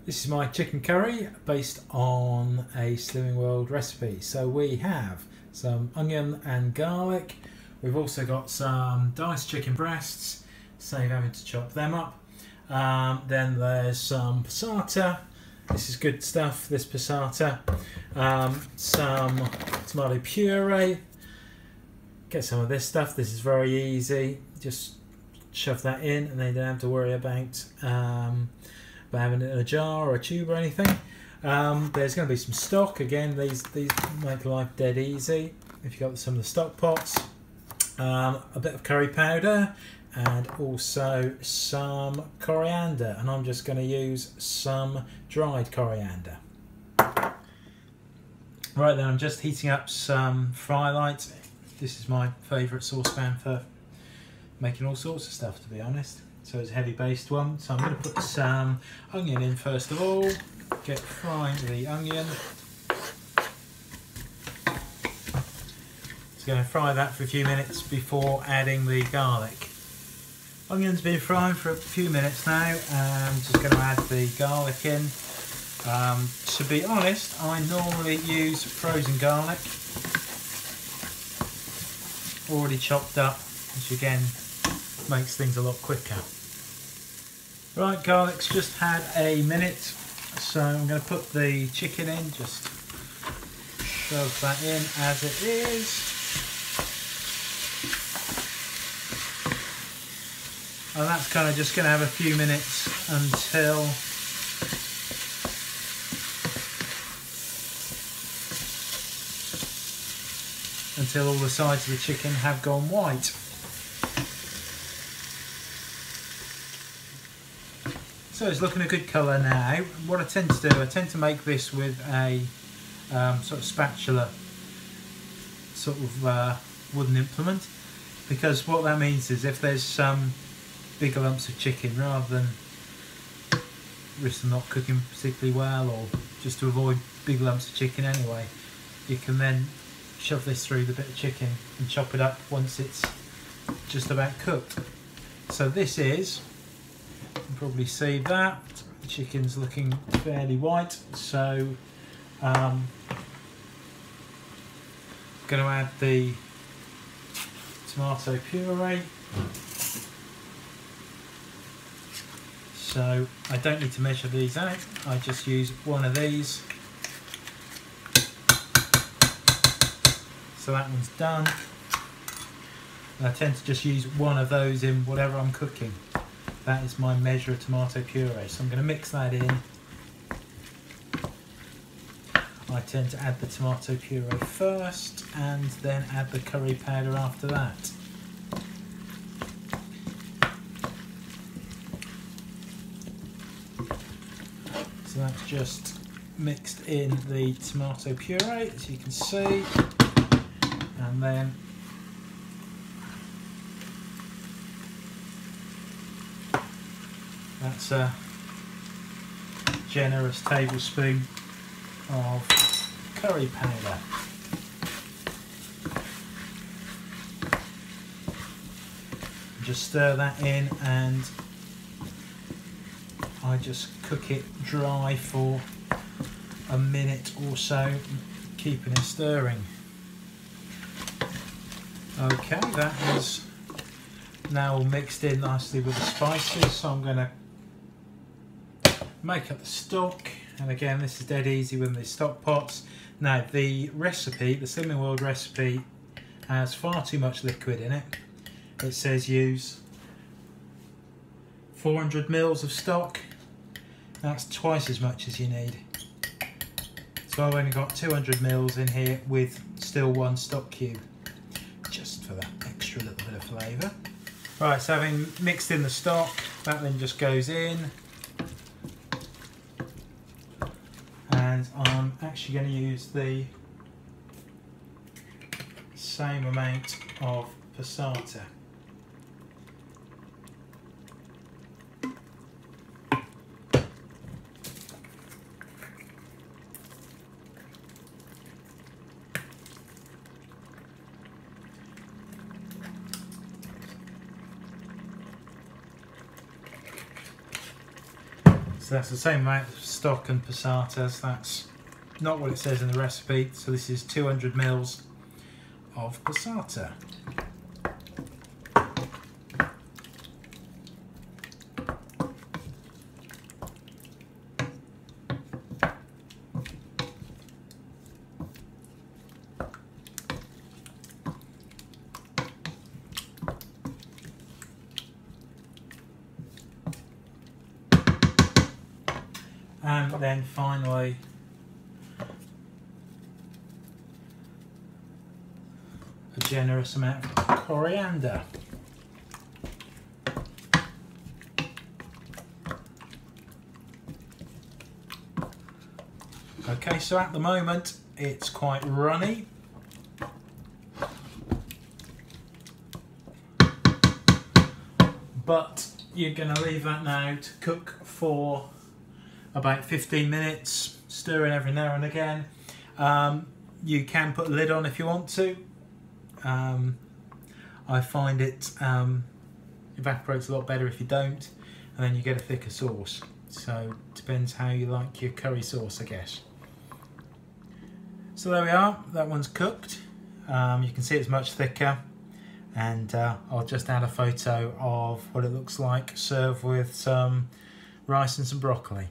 This is my chicken curry based on a Slimming World recipe. So we have some onion and garlic. We've also got some diced chicken breasts, save having to chop them up. Then there's some passata. This is good stuff, this passata. Some tomato puree. Get some of this stuff. This is very easy. Just shove that in and then you don't have to worry about having it in a jar or a tube or anything. There's going to be some stock. Again, these make life dead easy if you've got some of the stock pots. A bit of curry powder and also some coriander, and I'm just going to use some dried coriander. Right then, I'm just heating up some fry light. This is my favourite saucepan for making all sorts of stuff, to be honest. So it's a heavy based one. So I'm going to put some onion in first of all. Get frying the onion. Just going to fry that for a few minutes before adding the garlic. Onion's been frying for a few minutes now. I'm just going to add the garlic in. To be honest, I normally use frozen garlic, already chopped up, which again makes things a lot quicker. Right, garlic's just had a minute, so I'm going to put the chicken in, just shove that in as it is. And that's kind of just going to have a few minutes until all the sides of the chicken have gone white. So it's looking a good colour now. What I tend to do, I tend to make this with a sort of spatula, sort of wooden implement, because what that means is if there's some bigger lumps of chicken, rather than risk them not cooking particularly well, or just to avoid big lumps of chicken anyway, you can then shove this through the bit of chicken and chop it up once it's just about cooked. So this is, you can probably see that the chicken's looking fairly white, so I'm going to add the tomato puree. So I don't need to measure these out, I just use one of these. So that one's done. And I tend to just use one of those in whatever I'm cooking. That is my measure of tomato puree. So I'm going to mix that in. I tend to add the tomato puree first and then add the curry powder after that. So that's just mixed in the tomato puree, as you can see. And then that's a generous tablespoon of curry powder. Just stir that in and I just cook it dry for a minute or so, keeping it stirring. Okay, that is now all mixed in nicely with the spices, so I'm going to make up the stock. And again, this is dead easy with the stock pots. Now the recipe, the Slimming World recipe, has far too much liquid in it. It says use 400 mils of stock. That's twice as much as you need. So I've only got 200 mils in here with still one stock cube, just for that extra little bit of flavour. Right, so having mixed in the stock, that then just goes in. And I'm actually going to use the same amount of passata. So that's the same amount of stock and passatas. That's not what it says in the recipe. So this is 200 mils of passata. And then finally a generous amount of coriander. Okay, so at the moment it's quite runny. But you're going to leave that now to cook for about 15 minutes, stirring every now and again. You can put a lid on if you want to. I find it evaporates a lot better if you don't, and then you get a thicker sauce. So it depends how you like your curry sauce, I guess. So there we are, that one's cooked. You can see it's much thicker, and I'll just add a photo of what it looks like served with some rice and some broccoli.